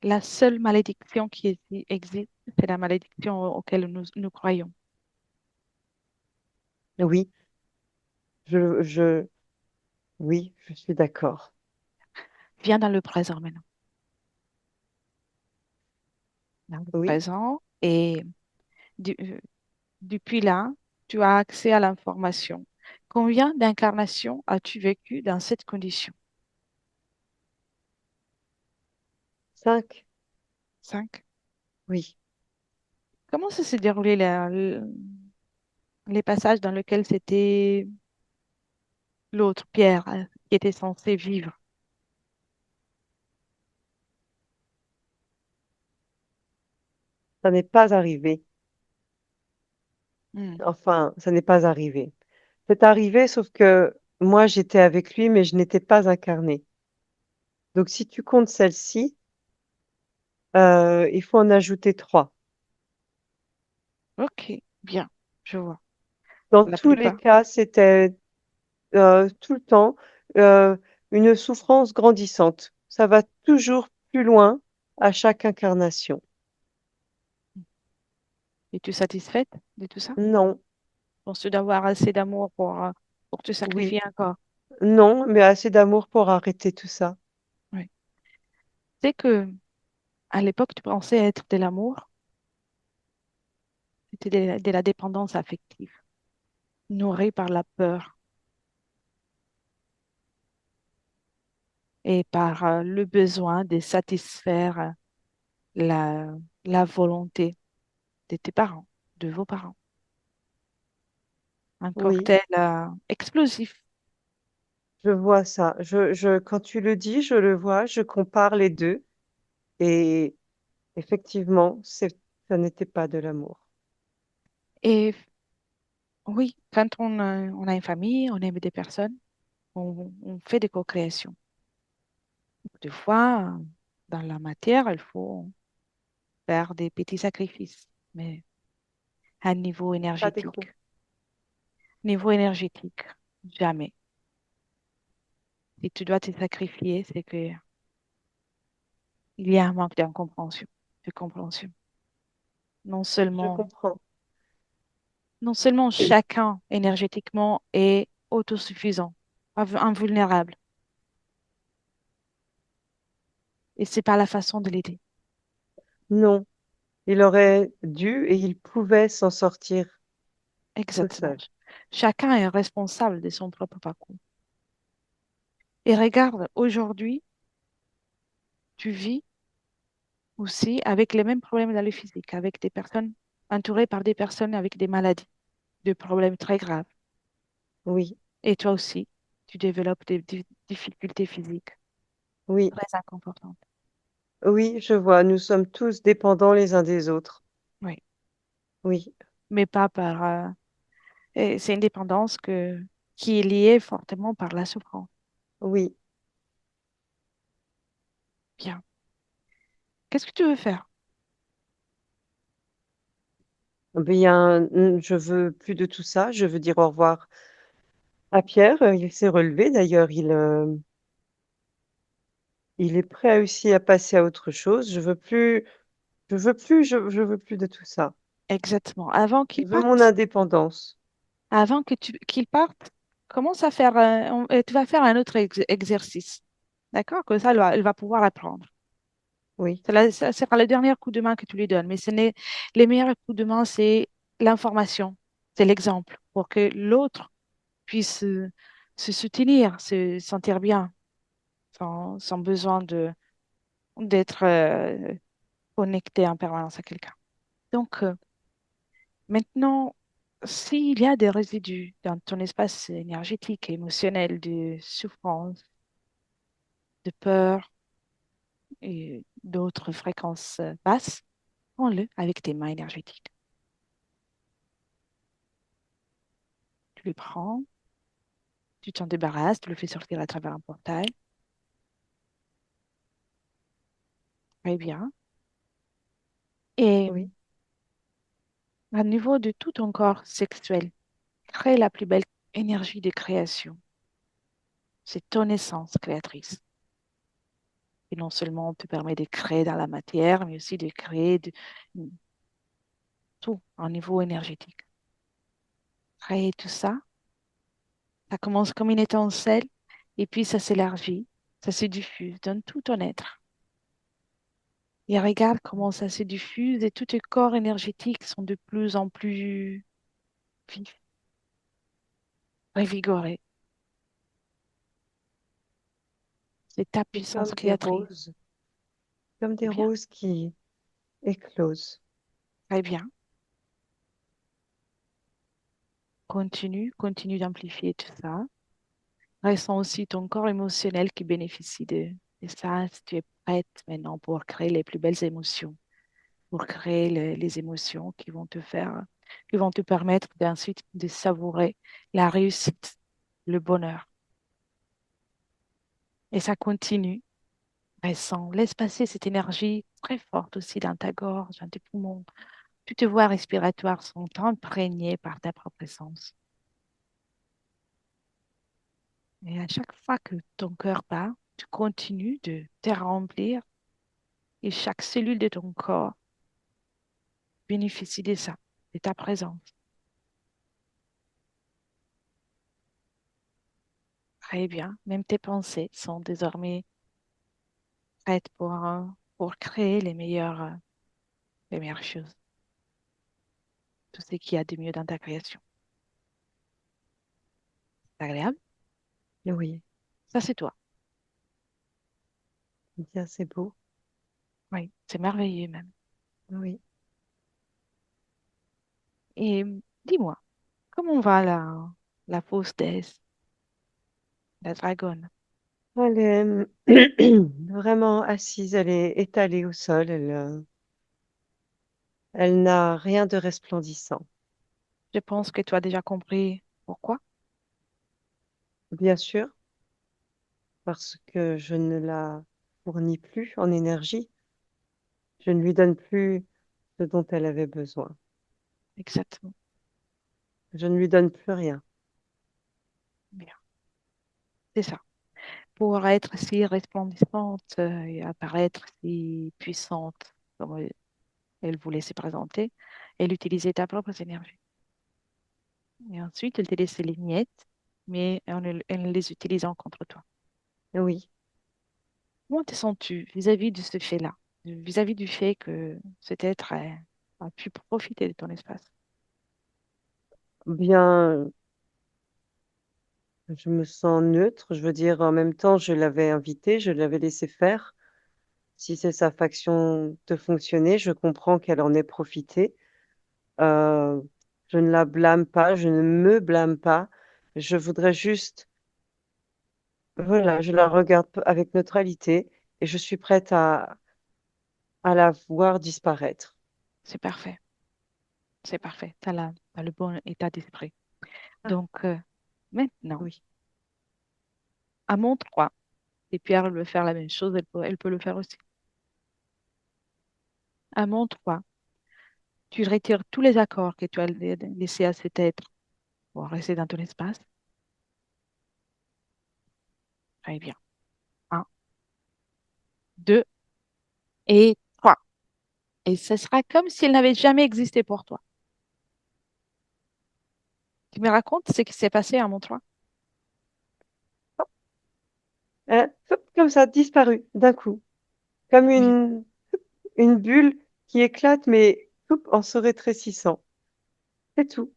La seule malédiction qui existe, c'est la malédiction auquel nous croyons. Oui, je, je, oui, je suis d'accord. Viens dans le présent maintenant. Dans le Oui, présent et depuis là, tu as accès à l'information. Combien d'incarnations as-tu vécu dans cette condition? 5, 5. oui. Comment ça s'est déroulé les passages dans lesquels c'était l'autre, Pierre, qui était censé vivre? Ça n'est pas arrivé. Hmm. Enfin, ça n'est pas arrivé. C'est arrivé, sauf que moi, j'étais avec lui, mais je n'étais pas incarnée. Donc, si tu comptes celle-ci, il faut en ajouter 3. Ok, bien, je vois. Dans La tous les plupart. cas, c'était tout le temps euh, une souffrance grandissante. Ça va toujours plus loin à chaque incarnation. Es-tu satisfaite de tout ça? Non, Penses-tu d'avoir assez d'amour pour te oui, sacrifier encore? non, mais assez d'amour pour arrêter tout ça. Oui. C'est que à l'époque, tu pensais être de l'amour, C'était de la dépendance affective, nourrie par la peur et par le besoin de satisfaire la, la volonté de tes parents, de vos parents. Un Oui, cocktail explosif. je vois ça. Quand tu le dis, je le vois, je compare les deux et effectivement, ça n'était pas de l'amour. Et oui, quand on a une famille, on aime des personnes, on fait des co-créations. Des fois, dans la matière, il faut faire des petits sacrifices, mais à Pas des gros. niveau énergétique, jamais. Si tu dois te sacrifier, c'est que il y a un manque d'incompréhension, de compréhension. Non Je seulement, comprends. non seulement chacun énergétiquement est autosuffisant, invulnérable, et c'est pas la façon de l'aider. Non, il aurait dû et il pouvait s'en sortir tout Exactement. seul. Chacun est responsable de son propre parcours. Et regarde, aujourd'hui, tu vis aussi avec les mêmes problèmes dans le physique, avec des personnes entourées par des personnes avec des maladies, des problèmes très graves. Oui, Et toi aussi, tu développes des difficultés physiques oui, très inconfortantes. oui, je vois. Nous sommes tous dépendants les uns des autres. Oui, Oui, mais pas par... et c'est une dépendance qui est liée fortement par la souffrance. oui. Bien. Qu'est-ce que tu veux faire? Bien, je veux plus de tout ça. Je veux dire au revoir à Pierre. Il s'est relevé. D'ailleurs, il est prêt aussi à passer à autre chose. Je veux plus de tout ça. Exactement. Je veux mon indépendance. Avant qu'il parte, commence à faire... tu vas faire un autre exercice. D'accord? Que ça, elle va pouvoir apprendre. Oui, Ça sera le dernier coup de main que tu lui donnes. Mais ce n'est, les meilleurs coups de main, c'est l'information, c'est l'exemple pour que l'autre puisse se soutenir, se sentir bien, sans besoin d'être connecté en permanence à quelqu'un. Donc, maintenant, s'il y a des résidus dans ton espace énergétique et émotionnel de souffrance, de peur et d'autres fréquences basses, prends-le avec tes mains énergétiques. Tu les prends, tu t'en débarrasses, tu le fais sortir à travers un portail. Très bien. Et oui, à niveau de tout ton corps sexuel, crée la plus belle énergie de création. C'est ton essence créatrice. Et non seulement te permet de créer dans la matière, mais aussi de créer tout au niveau énergétique. Créer tout ça, ça commence comme une étincelle et puis ça s'élargit, ça se diffuse dans tout ton être. Et regarde comment ça se diffuse et tous tes corps énergétiques sont de plus en plus vifs, revigorés. C'est ta c'est puissance créatrice. comme C'est des bien, roses qui éclosent. très bien. Continue d'amplifier tout ça. Ressens aussi ton corps émotionnel qui bénéficie de ça. Si tu es prête maintenant pour créer les plus belles émotions, pour créer les émotions qui vont te permettre d'ensuite de savourer la réussite, le bonheur. Et ça continue. Ressens, laisse passer cette énergie très forte aussi dans ta gorge, dans tes poumons. Toutes tes voies respiratoires sont imprégnées par ta propre essence. Et à chaque fois que ton cœur bat, tu continues de te remplir et chaque cellule de ton corps bénéficie de ça, de ta présence. Très bien. Même tes pensées sont désormais prêtes pour créer les meilleures choses. tout ce qu'il y a de mieux dans ta création. C'est agréable? Oui, Ça, c'est toi. bien, c'est beau. Oui, c'est merveilleux même. Oui. Et dis-moi, comment va la fausse déesse, la dragonne? Elle est vraiment assise, elle est étalée au sol, elle n'a rien de resplendissant. Je pense que tu as déjà compris pourquoi. Bien sûr, parce que je ne la fournis plus en énergie, je ne lui donne plus ce dont elle avait besoin. Exactement. Je ne lui donne plus rien. Bien. C'est ça. Pour être si resplendissante et apparaître si puissante comme elle voulait se présenter, elle utilisait ta propre énergie. Et ensuite, elle te laissait les miettes, mais elle les utilisant contre toi. Oui, Comment te sens-tu vis-à-vis de ce fait-là, vis-à-vis du fait que cet être a pu profiter de ton espace? bien, je me sens neutre. Je veux dire, en même temps, je l'avais invitée, je l'avais laissé faire. Si c'est sa faction de fonctionner, je comprends qu'elle en ait profité. Euh, je ne la blâme pas, je ne me blâme pas. Je voudrais juste, voilà, je la regarde avec neutralité et je suis prête à la voir disparaître. C'est parfait, c'est parfait. Tu as, le bon état d'esprit. Ah, Donc, maintenant, oui, à mon 3, et Pierre veut faire la même chose, elle peut le faire aussi. À mon 3, tu retires tous les accords que tu as laissés à cet être pour rester dans ton espace. Très bien. Un, deux et trois. Et ce sera comme s'il n'avait jamais existé pour toi. Tu me racontes ce qui s'est passé à mon 3? hop, comme ça, disparu d'un coup, comme Bien, une bulle qui éclate, mais hop, en se rétrécissant. C'est tout,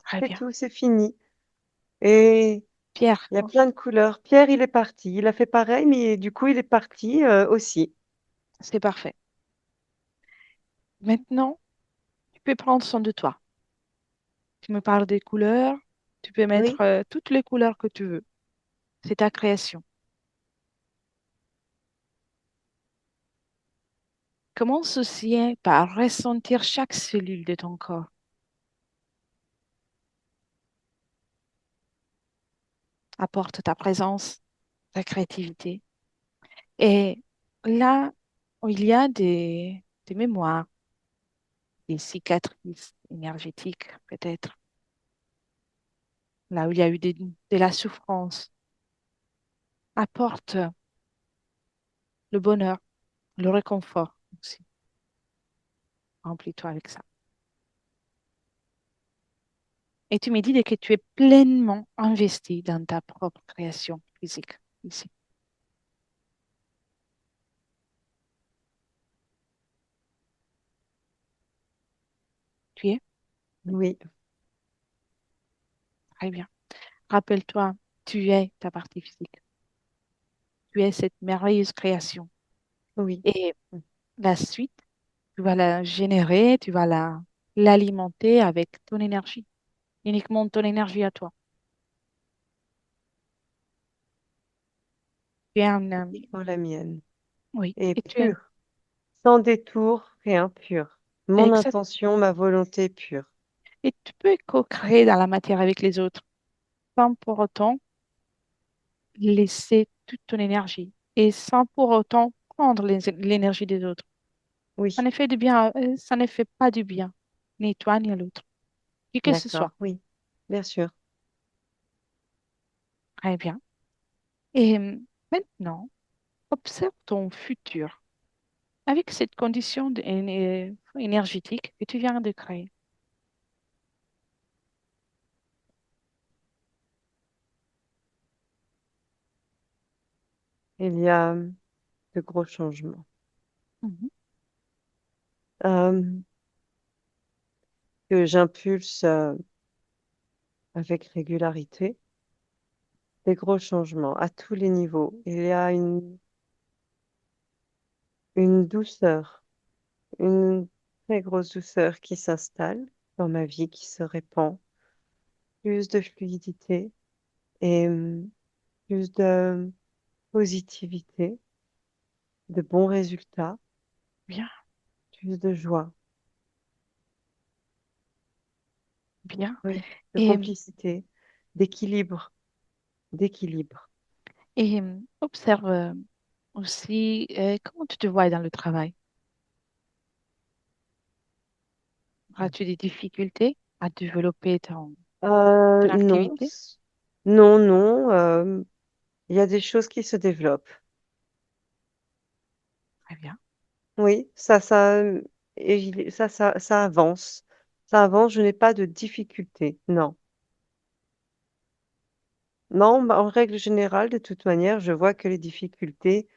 très c'est bien. tout, c'est fini. Et Pierre, il y a plein de couleurs. Pierre, il est parti. Il a fait pareil, mais du coup, il est parti aussi. c'est parfait. Maintenant, tu peux prendre soin de toi. Tu me parles des couleurs. Tu peux mettre Oui, toutes les couleurs que tu veux. C'est ta création. Commence aussi par ressentir chaque cellule de ton corps. Apporte ta présence, ta créativité. Et là où il y a des mémoires, des cicatrices énergétiques, peut-être, là où il y a eu de la souffrance, apporte le bonheur, le réconfort aussi. Remplis-toi avec ça. Et tu me dis que tu es pleinement investi dans ta propre création physique ici. Tu es oui, très bien. Rappelle-toi, tu es ta partie physique. Tu es cette merveilleuse création. oui. Et la suite, tu vas la générer, tu vas l'alimenter avec ton énergie, uniquement ton énergie à toi. Tu es Uniquement la mienne. oui, Et et tu es pure, sans détour, rien, pur. Mon exact. intention, ma volonté pure. Et tu peux co-créer dans la matière avec les autres, sans pour autant laisser toute ton énergie et sans pour autant prendre l'énergie des autres. Ça Oui, ne fait du bien, ça ne fait pas du bien, ni toi ni à l'autre, qui que ce d'accord, soit. oui, bien sûr. Très bien. Et maintenant, observe ton futur avec cette condition énergétique que tu viens de créer. Il y a de gros changements. Mhm. Euh, que j'impulse avec régularité des gros changements à tous les niveaux. Il y a une douceur, une très grosse douceur qui s'installe dans ma vie, qui se répand, plus de fluidité et plus de positivité, de bons résultats, Bien, plus de joie, bien. oui, de Et, complicité, d'équilibre, d'équilibre. observe aussi comment tu te vois dans le travail. As-tu des difficultés à développer ton Non, activité? non, non, il y a des choses qui se développent. Très bien. Oui, ça avance. Ça avance, je n'ai pas de difficultés. Non. Non, bah, en règle générale, de toute manière, je vois que les difficultés,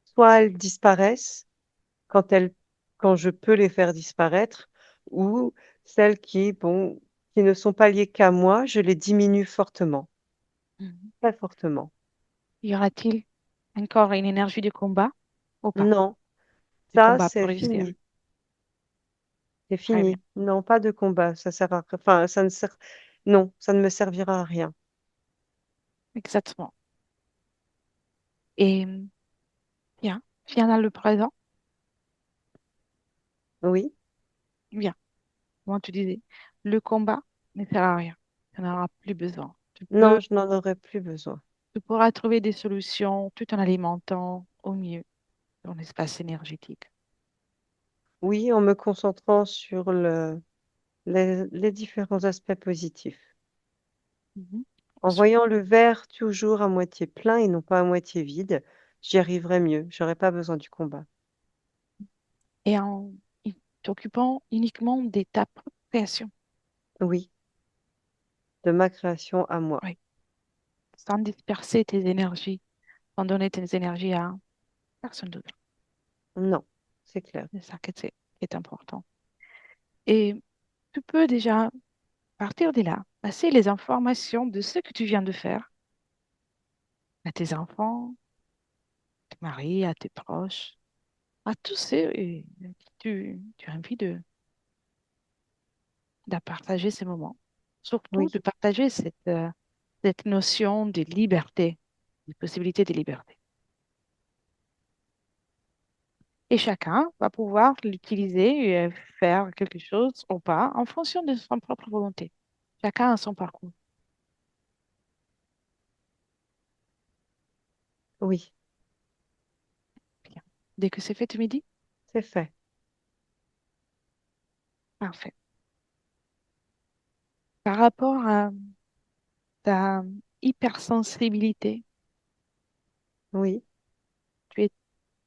soit elles disparaissent quand elles, quand je peux les faire disparaître, ou celles bon, qui ne sont pas liées qu'à moi, je les diminue fortement, Mhm. très fortement. Y aura-t-il encore une énergie de combat ou pas? Non, De ça, combat pour c'est réussir. fini. C'est Très bien. fini. Non, pas de combat. Ça sert à, enfin, ça ne sert, non, ça ne me servira à rien. Exactement. Et bien, viens dans le présent. Oui. Bien. Comment tu disais, le combat ne sert à rien. Tu n'en auras plus besoin. Non, je n'en aurais plus besoin. Tu pourras trouver des solutions tout en alimentant au mieux ton espace énergétique. Oui, en me concentrant sur les différents aspects positifs. Mhm. En voyant le verre toujours à moitié plein et non pas à moitié vide, j'y arriverai mieux. J'aurais pas besoin du combat. Et en t'occupant uniquement de ta propre création. Oui, de ma création à moi. Oui. Sans disperser tes énergies, sans donner tes énergies à personne d'autre. Non, c'est clair. C'est ça qui est important. Et tu peux déjà partir de là, passer les informations de ce que tu viens de faire à tes enfants, tes maris, à tes proches, à tous ceux qui tu as envie de partager ces moments. Surtout Oui, de partager cette notion de liberté, de possibilité de liberté. Et chacun va pouvoir l'utiliser et faire quelque chose ou pas en fonction de son propre volonté. Chacun a son parcours. oui, Bien. Dès que c'est fait, tu me dis, c'est fait. parfait. Par rapport à ta hypersensibilité, Oui. tu es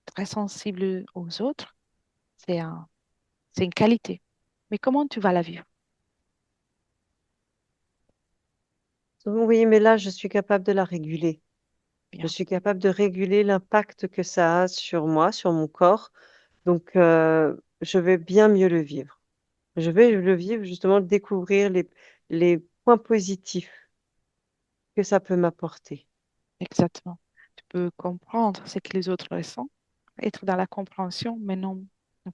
très sensible aux autres, c'est c'est une qualité. Mais comment tu vas la vivre? Oui, mais là, je suis capable de la réguler. Je Bien, suis capable de réguler l'impact que ça a sur moi, sur mon corps. Donc, je vais bien mieux le vivre. Je vais le vivre, justement, découvrir les points positifs que ça peut m'apporter. exactement. Tu peux comprendre ce que les autres ressentent, être dans la compréhension, mais non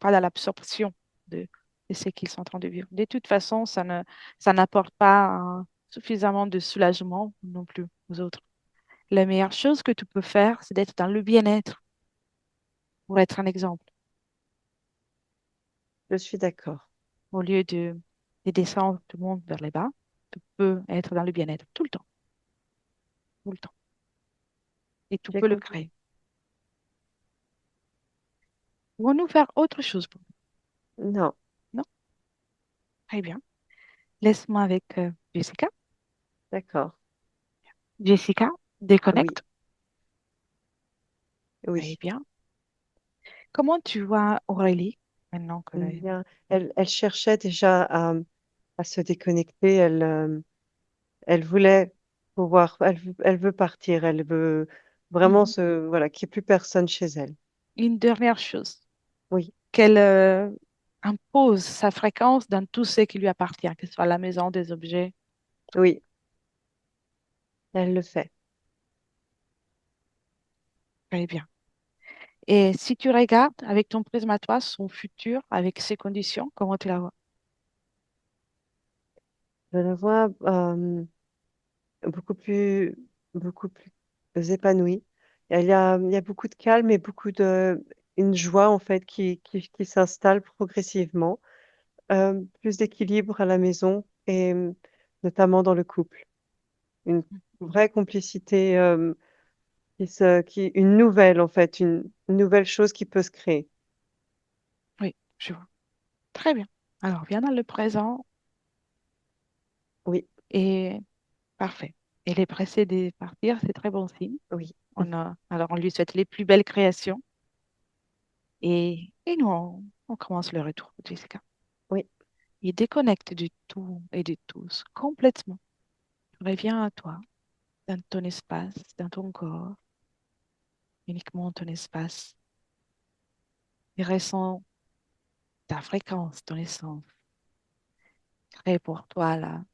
pas dans l'absorption de ce qu'ils sont en train de vivre. De toute façon, ça n'apporte pas suffisamment de soulagement non plus aux autres. La meilleure chose que tu peux faire, c'est d'être dans le bien-être pour être un exemple, Je suis d'accord. au lieu de descendre tout le monde vers les bas. Tu peux être dans le bien-être tout le temps, et tu J'ai peux le compris. créer. Pouvons-nous faire autre chose pour nous? Non, Non? Très bien. Laisse-moi avec Jessica. d'accord. Jessica, Oui, déconnecte. Très oui. bien. Comment tu vois Aurélie maintenant que Bien. Elle cherchait déjà à se déconnecter. Elle voulait elle veut partir. Elle veut vraiment Mhm. voilà, qu'il n'y ait plus personne chez elle. Une dernière chose, Oui, quelle impose sa fréquence dans tout ce qui lui appartient, que ce soit la maison, des objets. Oui, elle le fait. Très bien. Et si tu regardes avec ton prisme à toi son futur, avec ses conditions, comment tu la vois? Je la vois beaucoup plus, beaucoup plus épanouie. Il y a beaucoup de calme et beaucoup de, une joie en fait qui s'installe progressivement. Plus d'équilibre à la maison et notamment dans le couple. Une vraie complicité une nouvelle en fait, une nouvelle chose qui peut se créer. Oui, je vois. Très bien. Alors, viens dans le présent Oui, et parfait. Elle est pressée de partir, c'est très bon signe. oui, Alors, on lui souhaite les plus belles créations et nous, on commence le retour, Jessica. oui, Il déconnecte du tout et de tous complètement. Reviens à toi, dans ton espace, dans ton corps, uniquement ton espace. Et ressens ta fréquence, ton essence. Crée pour toi la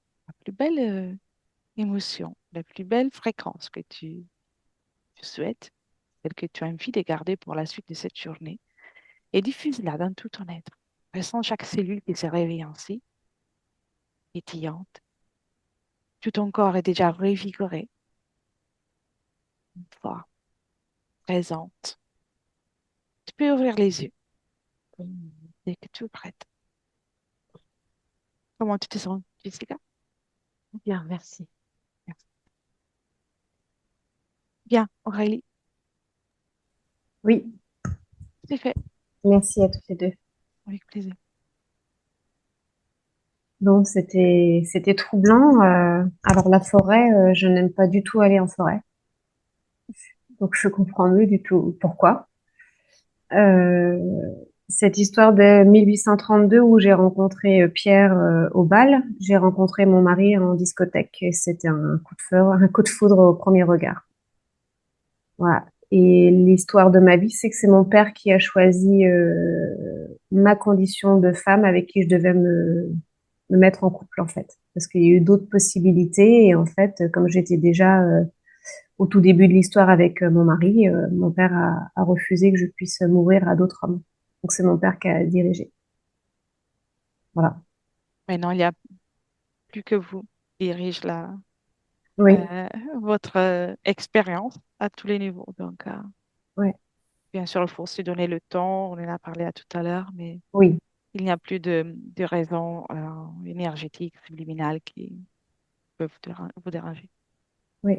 plus belle émotion, la plus belle fréquence que tu souhaites, celle que tu as envie de garder pour la suite de cette journée. Et diffuse-la dans tout ton être. Ressens chaque cellule qui se réveille ainsi, pétillante. Tout ton corps est déjà revigoré, fort, présente. Tu peux ouvrir les yeux dès que tu es prête. Comment tu te sens, Jessica? bien, merci. Merci. Bien, Aurélie, Oui, c'est fait. merci à toutes les deux. Avec plaisir. Donc c'était troublant. Alors la forêt, je n'aime pas du tout aller en forêt, donc je comprends mieux du tout pourquoi. Euh, Cette histoire de 1832 où j'ai rencontré Pierre au bal, j'ai rencontré mon mari en discothèque et c'était un coup de foudre au premier regard. Voilà. Et l'histoire de ma vie, c'est que c'est mon père qui a choisi ma condition de femme avec qui je devais me mettre en couple en fait, parce qu'il y a eu d'autres possibilités et en fait, comme j'étais déjà au tout début de l'histoire avec mon mari, mon père a refusé que je puisse m'ouvrir à d'autres hommes. Donc c'est mon père qui a dirigé. Voilà. Maintenant, il n'y a plus que vous qui dirige Oui, euh, votre expérience à tous les niveaux. Donc, ouais, bien sûr, il faut se donner le temps. On en a parlé à tout à l'heure, mais oui, il n'y a plus de raisons énergétiques, subliminales qui peuvent vous déranger. oui.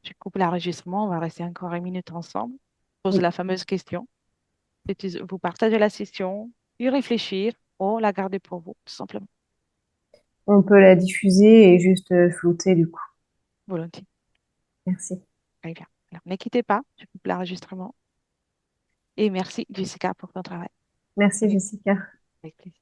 Je coupe l'enregistrement. On va rester encore une minute ensemble. Pose Oui. la fameuse question. Vous partagez la session, y réfléchir ou la garder pour vous, tout simplement. On peut la diffuser et juste flouter du coup. Volontiers. Merci. Très bien. Alors, ne quittez pas. Je coupe l'enregistrement. Et merci, Jessica, pour ton travail. Merci Avec Jessica. avec plaisir.